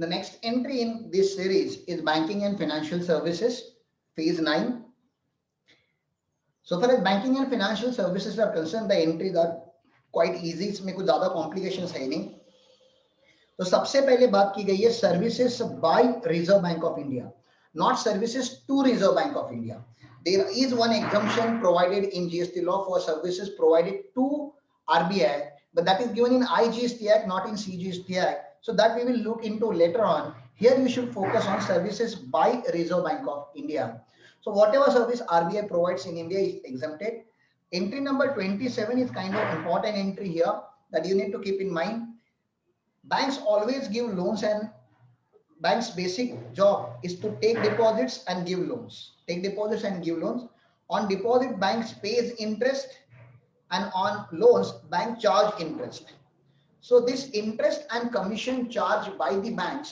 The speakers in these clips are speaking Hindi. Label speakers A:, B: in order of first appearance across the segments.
A: The next entry in this series is banking and financial services, phase 9. So far as banking and financial services are concerned, the entries are quite easy. इसमें कुछ ज़्यादा complications है नहीं. तो सबसे पहले बात की गई है services by reserve bank of India, not services to reserve bank of India. There is one exemption provided in GST law for services provided to RBI, but that is given in IGST Act, not in CGST Act. So that we will look into later on. Here we should focus on services by Reserve Bank of India. So whatever service RBI provides in India is exempted. Entry number 27 is kind of important entry here that you need to keep in mind. Banks always give loans, and bank's basic job is to take deposits and give loans. Take deposits and give loans. On deposit, banks pays interest, and on loans, bank charge interest. So this interest and commission charged by the banks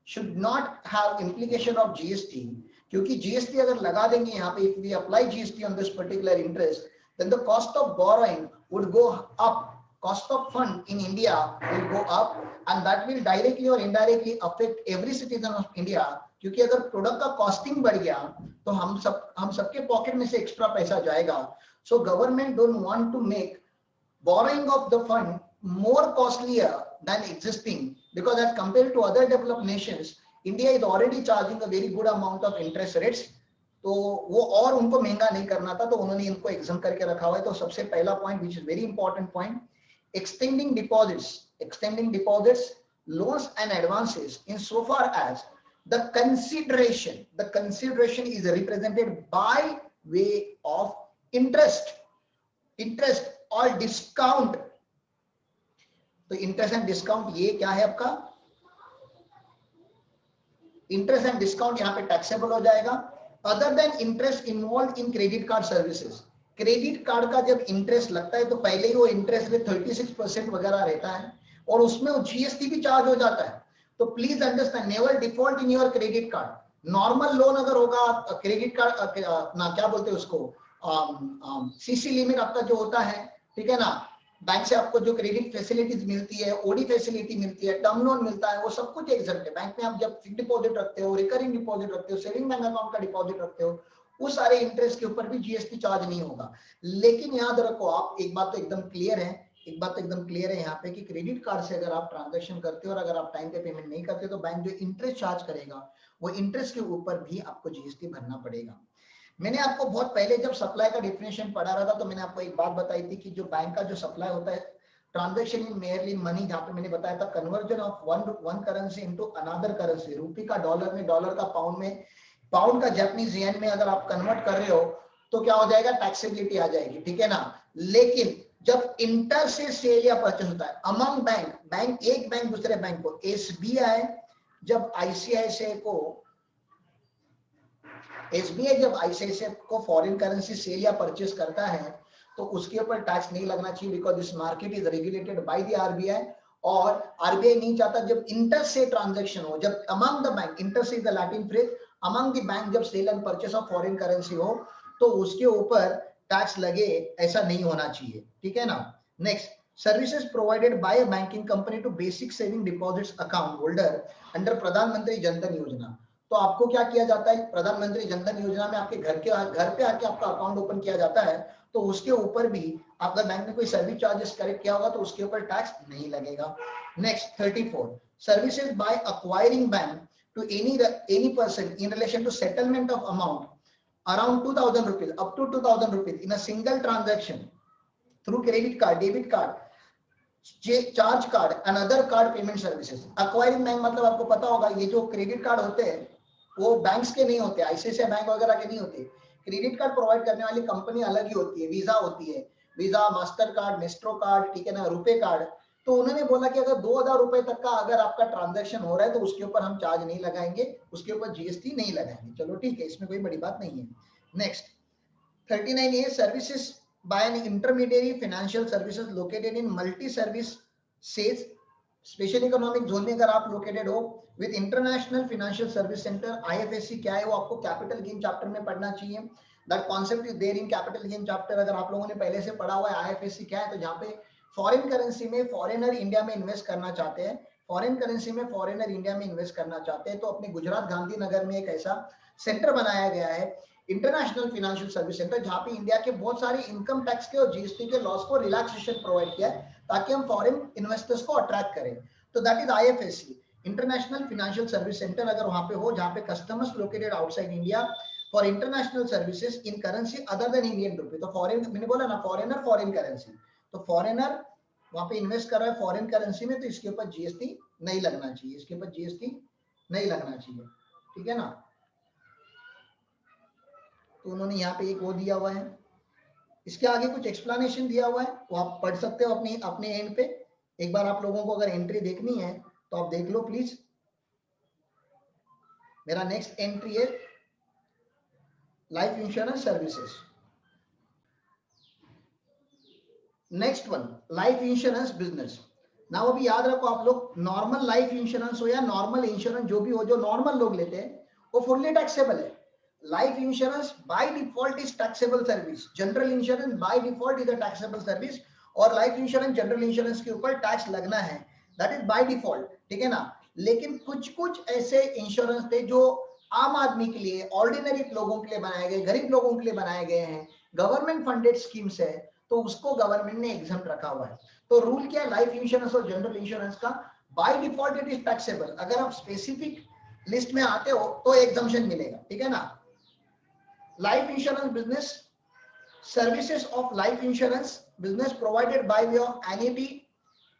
A: should not have implication of GST. क्योंकि GST अगर लगा देंगे यहाँ पे, if we apply GST on this particular interest, then the cost of borrowing would go up. Cost of fund in India will go up, and that will directly or indirectly affect every citizen of India. क्योंकि अगर प्रोडक्ट का कॉस्टिंग बढ़ गया तो हम सबके पॉकेट में से एक्स्ट्रा पैसा जाएगा. So government don't want to make borrowing of the fund more costlier than existing, because as compared to other developed nations, India is already charging a very good amount of interest rates. तो वो और उनको महंगा नहीं करना था, तो उन्होंने इनको एग्जाम करके रखा हुआ है. तो सबसे पहला point, which is very important point, extending deposits, loans and advances in so far as the consideration is represented by way of interest or discount. तो interest and discount ये क्या है आपका? Interest and discount यहाँ पे taxable हो जाएगा. Other than interest involved in credit card services, credit card का जब इंटरेस्ट लगता है तो पहले ही वो इंटरेस्ट में 36% वगैरह रहता है, और उसमें वो जीएसटी भी चार्ज हो जाता है. तो please understand, never default in your credit card. Normal loan अगर होगा, क्रेडिट कार्ड ना क्या बोलते हैं उसको, सीसी लिमिट आपका जो होता है, ठीक है ना, बैंक से आपको जो क्रेडिट फैसिलिटीज मिलती है, ओडी फैसिलिटी मिलती है, टर्म लोन मिलता है, वो सब कुछ एग्जम्प्ट है. बैंक में आप जब फिक्स्ड डिपॉजिट रखते हो, रिकरिंग डिपॉजिट रखते हो, सेविंग बैंक अकाउंट का डिपॉजिट रखते हो, उस सारे इंटरेस्ट के ऊपर भी जीएसटी चार्ज नहीं होगा. लेकिन याद रखो आप, एक बात तो एकदम क्लियर है यहाँ पे कि क्रेडिट कार्ड से अगर आप ट्रांजैक्शन करते हो और अगर आप टाइम पे पेमेंट नहीं करते तो बैंक जो इंटरेस्ट चार्ज करेगा वो इंटरेस्ट के ऊपर भी आपको जीएसटी भरना पड़ेगा. मैंने आपको बहुत पहले जब सप्लाई का डिफिनेशन पढ़ा रहा था तो मैंने आपको एक बात बताई थी कि जो बैंक का जो सप्लाई होता है, ट्रांजैक्शन इन मेयरली मनी, जहाँ पे मैंने बताया था conversion of one currency into another currency. रुपये का डॉलर में, डॉलर का पाउंड में, पाउंड का जापानीज येन में अगर आप कन्वर्ट कर रहे हो तो क्या हो जाएगा, टैक्सेबिलिटी आ जाएगी, ठीक है ना. लेकिन जब इंटर से सेल या परचेस होता है अमंग बैंक, एक बैंक दूसरे बैंक को, एसबीआई जब आईसीआईसीआई को फॉरेन करेंसी सेल या परचेस करता है तो उसके ऊपर टैक्स नहीं लगना चाहिए, because this market is regulated by the RBI. और आरबीआई नहीं चाहता जब इंटर से ट्रांजैक्शन हो, जब among the bank, inter se the Latin phrase, among the bank, जब sale and purchase of foreign currency हो तो उसके ऊपर टैक्स लगे, ऐसा नहीं होना चाहिए, ठीक है ना. Next, services provided by a banking company to basic saving deposits account holder under Pradhan Mantri Jan Dhan योजना. तो आपको क्या किया जाता है, प्रधानमंत्री जनधन योजना में आपके घर पे आके आपका अकाउंट ओपन किया जाता है, तो उसके ऊपर भी अगर बैंक ने कोई सर्विस चार्जेस कलेक्ट किया होगा तो उसके ऊपर टैक्स नहीं लगेगा. Next 34, services by acquiring bank to any person in relation to settlement of amount around 2000 rupees up to 2000 rupees in a single transaction through credit card, debit card, charge card and other card payment services. Acquiring bank मतलब आपको पता होगा, ये जो क्रेडिट कार्ड होते हैं वो बैंक्स के नहीं होते, आईसीआईसीआई बैंक वगैरह के नहीं होते. क्रेडिट कार्ड प्रोवाइड करने वाली कंपनी अलग ही होती है, वीजा होती है, visa, master card, maestro card, ठीक है ना, रुपए कार्ड. तो उन्होंने बोला कि अगर 2000 रुपए तक का अगर आपका ट्रांजैक्शन हो रहा है तो उसके ऊपर हम चार्ज नहीं लगाएंगे, उसके ऊपर जीएसटी नहीं लगाएंगे. चलो ठीक है, इसमें कोई बड़ी बात नहीं है. Next 39 A, services by an intermediary financial services located in multi service SEZ special economic zone में अगर आप लोकेटेड हो with international financial service center. IFSC क्या है वो आपको कैपिटल गेन चैप्टर में पढ़ना चाहिए. That concept is there in capital gain chapter. अगर आप लोगों ने पहले से पढ़ा हुआ है आईएफएससी क्या है, तो जहाँ पे फॉरेन करेंसी में फॉरेनर इंडिया में इन्वेस्ट करना चाहते हैं, फॉरेन करेंसी में फॉरेनर इंडिया में इन्वेस्ट करना चाहते हैं तो अपने गुजरात गांधीनगर में एक ऐसा सेंटर बनाया गया है, इंटरनेशनल फाइनेंशियल सर्विस सेंटर, जहां पे इंडिया के बहुत सारे इनकम टैक्स के और जीएसटी के लॉस को रिलैक्सेशन प्रोवाइड किया है ताकि हम फॉरेन इन्वेस्टर्स को अट्रैक्ट करें। तो that is IFSC, international financial service centre. अगर वहां पे हो जहां पे customers located outside India for international services in currency other than Indian rupee, तो फॉरेन, मैंने बोला ना फॉरेनर फॉरेन करेंसी, तो फॉरेनर वहां पे इन्वेस्ट कर रहा है फॉरेन करेंसी में, तो इसके ऊपर जीएसटी नहीं लगना चाहिए, इसके ऊपर जीएसटी नहीं लगना चाहिए, ठीक है ना। तो उन्होंने यहाँ पे एक वो दिया हुआ है, इसके आगे कुछ एक्सप्लेनेशन दिया हुआ है, वो आप पढ़ सकते हो अपने अपने एंड पे। एक बार आप लोगों को अगर एंट्री देखनी है तो आप देख लो प्लीज। मेरा नेक्स्ट एंट्री है life insurance services. Next one life insurance business. ना अभी याद रखो आप लोग, नॉर्मल लाइफ इंश्योरेंस हो या नॉर्मल इंश्योरेंस जो भी हो, जो नॉर्मल लोग लेते हैं वो फुल्ली टैक्सेबल है। Life insurance by default is taxable service, general insurance by default is a taxable service, और लाइफ इंश्योरेंस जनरल इंश्योरेंस के ऊपर टैक्स लगना है, दैट इज बाय डिफॉल्ट, ठीक है ना। लेकिन कुछ कुछ ऐसे इंश्योरेंस थे जो आम आदमी के लिए, ऑर्डिनरी लोगों के लिए बनाए गए, गरीब लोगों के लिए बनाए गए हैं, गवर्नमेंट फंडेड स्कीम्स है, तो उसको गवर्नमेंट ने एग्जम्प्ट रखा हुआ है। तो रूल क्या है लाइफ इंश्योरेंस और जनरल इंश्योरेंस का, by default it is taxable, अगर आप स्पेसिफिक लिस्ट में आते हो तो एग्जम्पशन मिलेगा, ठीक है ना। Life insurance business, services of life insurance business provided by way of annuity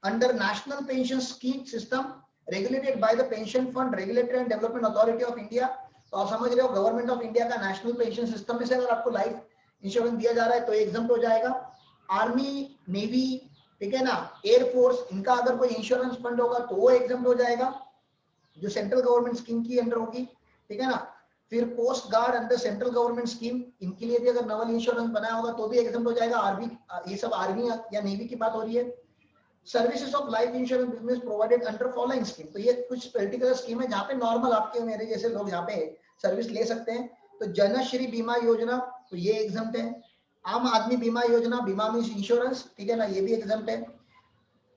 A: under national pension scheme system regulated by the pension fund regulatory and development authority of India। तो आप समझ रहे हो गवर्नमेंट ऑफ इंडिया का नेशनल पेंशन सिस्टम में से अगर आपको लाइफ इंश्योरेंस दिया जा रहा है तो एग्जम्प्ट हो जाएगा। आर्मी, नेवी, ठीक है ना, एयरफोर्स, इनका अगर कोई इंश्योरेंस फंड होगा तो वो एग्जम्प्ट हो जाएगा, जो सेंट्रल गवर्नमेंट स्कीम की अंडर होगी, ठीक है ना। फिर coast guard under central government scheme, इनके लिए भी अगर नवल इंश्योरेंस बनाया होगा तो भी एग्जम्प्ट हो जाएगा। आर्मी, ये सब आर्मी या नेवी की बात हो रही है। Services of life insurance business provided under following scheme, तो ये कुछ पर्टिकुलर स्कीम है जहाँ पे नॉर्मल आपके मेरे जैसे लोग यहाँ पे सर्विस ले सकते हैं। तो जनश्री बीमा योजना, तो ये एग्जम्प्ट है। आम आदमी बीमा योजना, बीमा मींस इंश्योरेंस, ठीक है ना, ये भी एग्जम्प्ट है।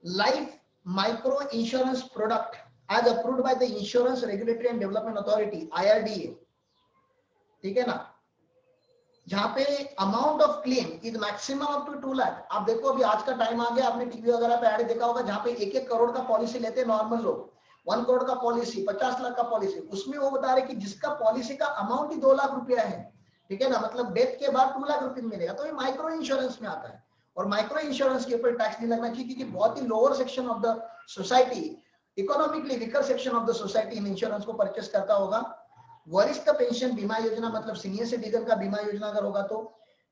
A: Life micro insurance product as approved by the Insurance Regulatory and Development Authority IRDA, ठीक है ना, जहां पे amount of claim is maximum up to 2 lakh. आप देखो अभी आज का टाइम आ गया, आपने टीवी वगैरह पे ऐड देखा होगा जहां पे 1-1 करोड़ का पॉलिसी लेते हैं नॉर्मल लोग, 1 करोड़ का पॉलिसी, 50 लाख का पॉलिसी, उसमें वो बता रहे कि जिसका पॉलिसी का अमाउंट ही 2 लाख रुपया है, ठीक है ना, मतलब डेथ के बाद 2 लाख रुपये मिलेगा, तो ये माइक्रो इंश्योरेंस में आता है। और माइक्रो इंश्योरेंस के ऊपर टैक्स नहीं लगना चाहिए क्योंकि बहुत ही lower section of the society, economically weaker section of the society इन इंश्योरेंस को परचेस करता होगा। वरिष्ठ पेंशन बीमा योजना मतलब सीनियर सिटीजन का बीमा योजना अगर होगा तो।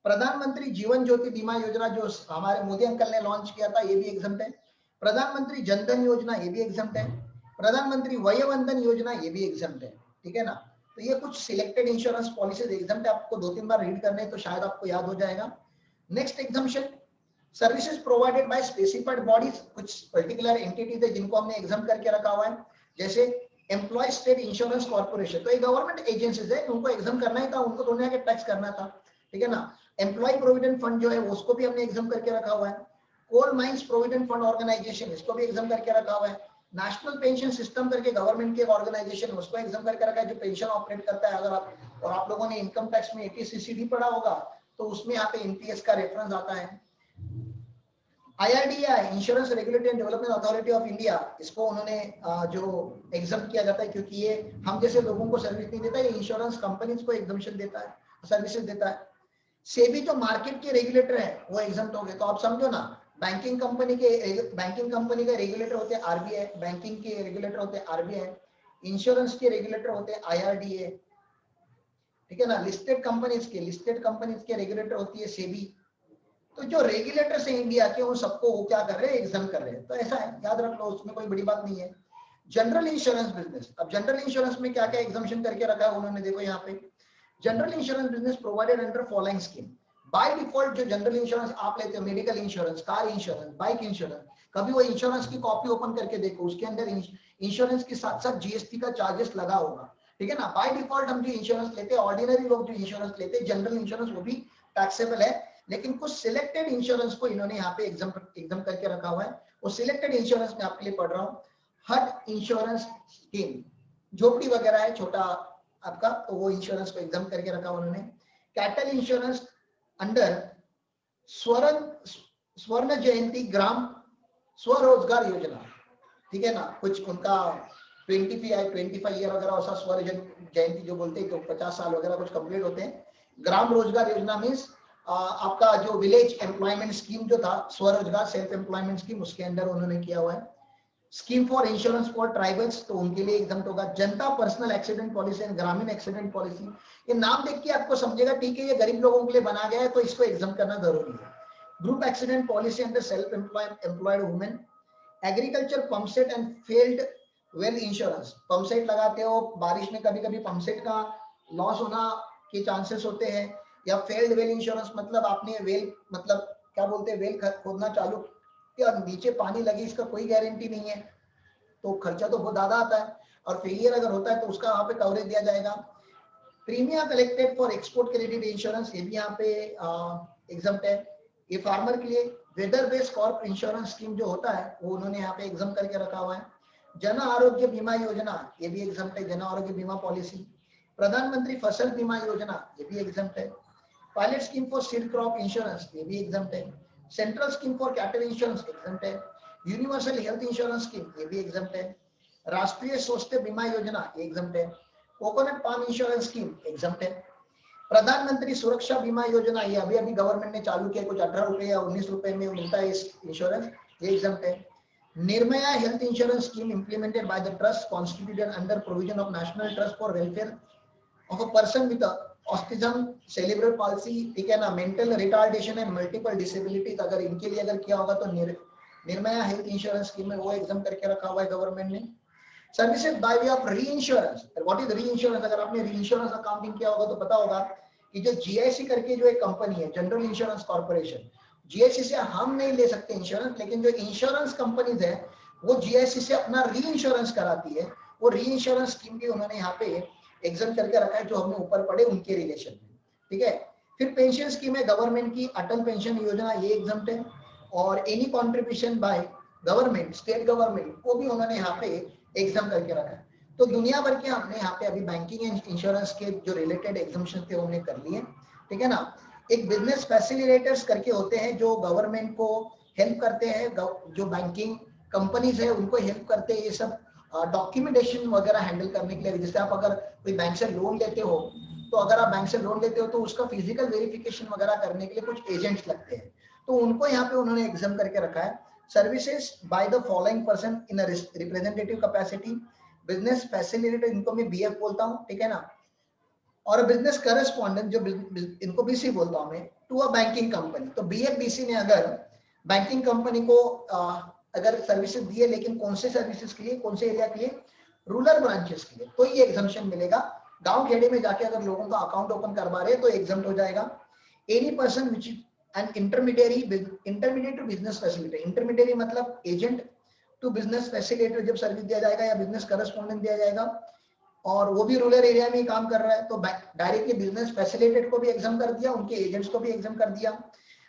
A: प्रधानमंत्री जीवन ज्योति बीमा योजना जो हमारे मोदी अंकल ने लॉन्च किया था ये भी एग्जम्प्ट है। प्रधानमंत्री जनधन योजना ये भी एग्जम्प्ट है। प्रधानमंत्री वयोवंदन योजना ये भी एग्जम्प्ट है, ठीक है ना। तो ये कुछ सिलेक्टेड इंश्योरेंस पॉलिसीज एग्जम्प्ट है, आपको 2-3 बार रीड करने तो शायद आपको याद हो जाएगा। Next exemption, services provided bye specified bodies, कुछ पर्टिकुलर एंटिटीज है जिनको हमने एग्जाम करके रखा हुआ है, जैसे एम्प्लॉय स्टेट इंश्योरेंस कॉर्पोरेशन, तो ये गवर्नमेंट एजेंसीज है, उनको एग्जाम करना ही था, उनको तो नहीं टैक्स करना था, ठीक है ना। एम्प्लॉय प्रोविडेंट फंड जो है उसको भी हमने एग्जाम करके रखा हुआ है। Coal mines provident fund organisation, इसको भी एग्जाम करके रखा हुआ है। नेशनल पेंशन सिस्टम करके गवर्नमेंट की एक ऑर्गेनाइजेशन, उसको एग्जाम करके रखा है जो पेंशन ऑपरेट करता है। अगर आप और आप लोगों ने इनकम टैक्स में 80CCD पढ़ा होगा तो उसमें यहाँ पे एनपीएस का रेफरेंस आता है। IRDA insurance regulatory and development authority of India, इसको उन्होंने जो एग्जाम किया जाता है क्योंकि ये हम जैसे लोगों को सर्विस नहीं देता, ये इंश्योरेंस कंपनीज को एग्जाम्पशन देता है, सर्विसेज देता है। सेबी जो मार्केट के रेगुलेटर है वो एग्जाम्प्ट हो गए, तो आप समझो ना, बैंकिंग कंपनी के रेगुलेटर होते हैं आरबीआई, बैंकिंग के रेगुलेटर होते हैं आरबीआई, इंश्योरेंस के रेगुलेटर होते हैं IRDA, ठीक है ना। लिस्टेड कंपनीज के रेगुलेटर होती है सेबी। तो जो रेगुलेटर्स है इंडिया के उन सबको वो क्या कर रहे हैं, एग्जाम कर रहे हैं, तो ऐसा है, याद रख लो, उसमें कोई बड़ी बात नहीं है। जनरल इंश्योरेंस बिजनेस, अब जनरल इंश्योरेंस में क्या क्या एग्जाम्पशन करके रखा है उन्होंने, देखो यहाँ पे, general insurance business provided under following scheme. By default जो जनरल इंश्योरेंस आप लेते हो, medical insurance, car insurance, bike insurance, कभी वो इंश्योरेंस की कॉपी ओपन करके देखो, उसके अंदर इंश्योरेंस के साथ साथ जीएसटी का चार्जेस लगा होगा, ठीक है ना। बाय डिफॉल्ट हम जो इंश्योरेंस लेते हैं, ऑर्डिनरी लोग जो इंश्योरेंस लेते हैं जनरल इंश्योरेंस, वो भी टैक्सेबल है, लेकिन कुछ सिलेक्टेड इंश्योरेंस को इन्होंने यहाँ पे एग्जाम करके रखा हुआ है। वो सिलेक्टेड इंश्योरेंस में आपके लिए पढ़ रहा हूँ। हट इंश्योरेंस स्कीम, झोपड़ी वगैरह है छोटा आपका, तो वो इंश्योरेंस को एग्जाम करके रखा उन्होंने। कैटल इंश्योरेंस अंडर स्वर्ण जयंती ग्राम स्वरोजगार योजना, ठीक है ना, कुछ उनका 25 ईयर वगैरह ऐसा स्वर्ण जयंती जो बोलते हैं, तो 50 साल वगैरह कुछ कंप्लीट होते हैं। ग्राम रोजगार योजना मीन्स आपका जो विलेज एम्प्लॉयमेंट स्कीम जो था, स्वरोजगार सेल्फ एम्प्लॉयमेंट स्कीम, उसके अंडर उन्होंने किया हुआ है। Scheme for insurance for tribals, तो उनके लिए एग्जाम होगा। जनता पर्सनल एक्सीडेंट पॉलिसी एंड ग्रामीण एक्सीडेंट पॉलिसी, ये नाम देख के आपको समझेगा ठीक है ये गरीब लोगों के लिए बनाया गया है, तो इसको एग्जाम करना जरूरी है। Group accident policy under self employed women. Agriculture pump set and field well insurance, pump set लगाते हो, बारिश में कभी कभी पंपसेट का लॉस होना के चांसेस होते हैं। या फेल्ड वेल इंश्योरेंस, मतलब आपने वेल, मतलब क्या बोलते हैं, वेल खोदना चालू किया, नीचे पानी लगे, इसका कोई गारंटी नहीं है, तो खर्चा तो बहुत ज्यादा आता है, और फेलियर अगर होता है तो उसका वहां पे कवरेज दिया जाएगा। Premium collected for export credit insurance, ये भी यहाँ पे एग्जाम्प्ट है। ये फार्मर के लिए weather based crop insurance scheme जो होता है वो उन्होंने यहाँ पे एग्जाम करके रखा हुआ है। जन आरोग्य बीमा योजना, ये भी एग्जाम्प्ट है, जन आरोग्य बीमा पॉलिसी। प्रधानमंत्री फसल बीमा योजना, ये भी एग्जाम्प्ट है। Pilot scheme for seed crop insurance, ये भी एग्जाम्प्ट है। Central scheme for cattle insurance exempt है। यूनिवर्सल हेल्थ इंश्योरेंस स्कीम, ये भी एग्जाम्प्ट है। राष्ट्रीय स्वास्थ्य बीमा योजना, ये एग्जाम्प्ट है। Coconut palm insurance scheme exempt है। प्रधानमंत्री सुरक्षा बीमा योजना, ये अभी अभी गवर्नमेंट ने चालू किया, कुछ 18 रुपए या 19 रुपए में मिलता है इस इंश्योरेंस, ये एग्जाम्प्ट है। Nirbhaya health insurance scheme implemented by the trust constituted under provision of national trust for welfare of a person with autism cerebral palsy, ठीक है ना, mental retardation and multiple disabilities, अगर इनके लिए अगर किया होगा तो निर्भया हेल्थ इंश्योरेंस स्कीम में वो एग्जाम करके रखा हुआ है गवर्नमेंट ने। सर्विसेज बाय वे ऑफ री इंश्योरेंस, व्हाट इज री इंश्योरेंस, अगर आपने री इंश्योरेंस अकाउंटिंग किया होगा तो पता होगा कि जो जीआईसी करके जो एक कंपनी है, जनरल इंश्योरेंस कॉर्पोरेशन, जीआईसी से हम नहीं ले सकते इंश्योरेंस, लेकिन जो इंश्योरेंस कंपनीज है वो जीआईसी से अपना री इंश्योरेंस कराती है, वो री इंश्योरेंस स्कीम भी उन्होंने यहाँ पे एग्जाम करके रखा है, जो हमने ऊपर पढ़े उनके रिलेशन में, ठीक है। फिर पेंशन स्कीम है गवर्नमेंट की, अटल पेंशन योजना, ये एग्जाम है। और any contribution by government, state government, वो भी उन्होंने यहाँ पे एग्जाम करके रखा है। तो दुनिया भर के हमने यहाँ पे अभी बैंकिंग एंड इंश्योरेंस के जो रिलेटेड एग्जाम्शन थे उन्हें कर लिए, ठीक है ना। एक बिजनेस फैसिलिटेटर्स करके होते हैं जो गवर्नमेंट को हेल्प करते हैं, जो बैंकिंग कंपनीज है उनको हेल्प करते हैं, ये सब डॉक्यूमेंटेशन वगैरह हैंडल करने के लिए। जैसे आप अगर कोई बैंक से लोन लेते हो, तो अगर आप बैंक से लोन लेते हो तो उसका फिजिकल वेरिफिकेशन वगैरह करने के लिए कुछ एजेंट्स लगते हैं, तो उनको यहाँ पे उन्होंने एग्जाम करके रखा है। Services by the following person in representative capacity, business facilitator, इनको मैं बीएफ बोलता हूँ, ठीक है ना, और बिजनेस करस्पॉन्डेंट, जो इनको बीसी बोलता हूँ मैं, टू अ बैंकिंग कंपनी। तो बीएफ बीसी ने अगर बैंकिंग कंपनी को अगर सर्विसेज दिए, लेकिन कौन से सर्विसेज के लिए, कौन से एरिया के लिए, रूरल ब्रांचेस के लिए, तो ये एग्जाम्पशन मिलेगा। गांव खेड़े में जाके अगर लोगों का अकाउंट ओपन करवा रहे हैं तो एग्जाम्प्ट हो जाएगा। Any person which an intermediate to business facilitator, intermediate मतलब एजेंट टू बिजनेस फैसिलिटेटर जब सर्विस दिया जाएगा, या बिजनेस करस्पॉन्डेंट दिया जाएगा, और वो भी रूरल एरिया में ही काम कर रहा है, तो डायरेक्टली बिजनेस फैसिलिटेटर को भी एग्जाम कर दिया, उनके एजेंट्स को भी एग्जाम कर दिया।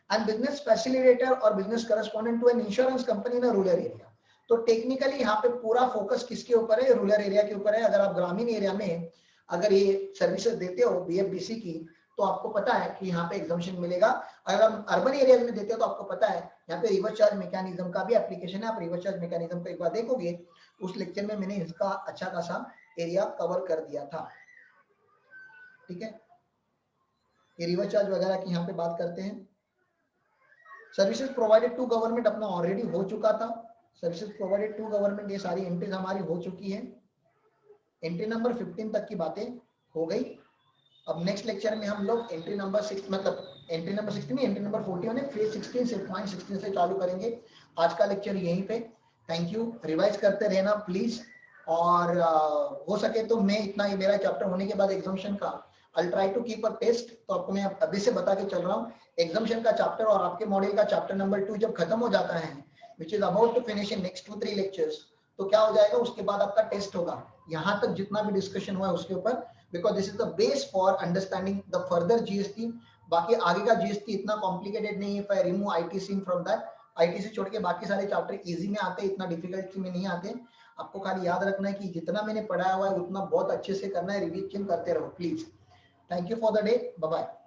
A: एंड बिजनेस फैसिलिटेटर और business correspondent to an insurance company in rural area. तो टेक्निकली यहाँ पे पूरा फोकस किसके ऊपर है, रूरल एरिया के ऊपर है। अगर आप ग्रामीण एरिया में अगर ये सर्विसेज देते हो बीएफबीसी की, तो आपको पता है कि यहाँ पे एग्जाम्शन मिलेगा। अगर हम अर्बन एरिया में देते हो तो आपको पता है यहाँ पे रिवर्स चार्ज मैकेनिज्म का भी एप्लीकेशन है। आप रिवर्स चार्ज मैकेनिज्म को एक बार देखोगे, उस लेक्चर में मैंने इसका अच्छा खासा एरिया कवर कर दिया था, ठीक है। ये रिवर्स चार्ज वगैरह की यहाँ पे बात करते हैं। सर्विसेज प्रोवाइडेड टू गवर्नमेंट अपना ऑलरेडी हो चुका था, सर्विसेज प्रोवाइडेड टू गवर्नमेंट, ये सारी एंट्रीज हमारी हो चुकी है। एंट्री नंबर 15 तक की बातें हो गई। अब नेक्स्ट लेक्चर में हम लोग एंट्री नंबर 6, मतलब एंट्री नंबर 16 नहीं, एंट्री नंबर 41 है, फिर 16 से पॉइंट 16 से चालू करेंगे। आज का लेक्चर यहीं पे, थैंक यू। रिवाइज करते रहना प्लीज, और हो सके तो मैं इतना ही, मेरा चैप्टर होने के बाद एग्जामिशन का I'll try to keep a test, तो आपको मैं अभी से बता के चल रहा हूँ, एग्जामिशन का चैप्टर और आपके मॉड्यूल का चैप्टर नंबर 2 जब खत्म हो जाता है, which is about to finish in next 2-3 lectures, तो क्या हो जाएगा, उसके बाद आपका टेस्ट होगा। यहाँ तक जितना भी डिस्कशन हुआ है उसके ऊपर, because this is the base for understanding the further GST. बाकी आगे का जीएसटी इतना कॉम्प्लिकेटेड नहीं है। If I remove IT scene from that, IT से छोड़ के बाकी सारे चैप्टर इजी में आते हैं, इतना डिफिकल्टी में नहीं आते। आपको खाली याद रखना है कि जितना मैंने पढ़ाया हुआ है उतना बहुत अच्छे से करना है, रिवीजन करते रहो please. Thank you for the day, bye bye.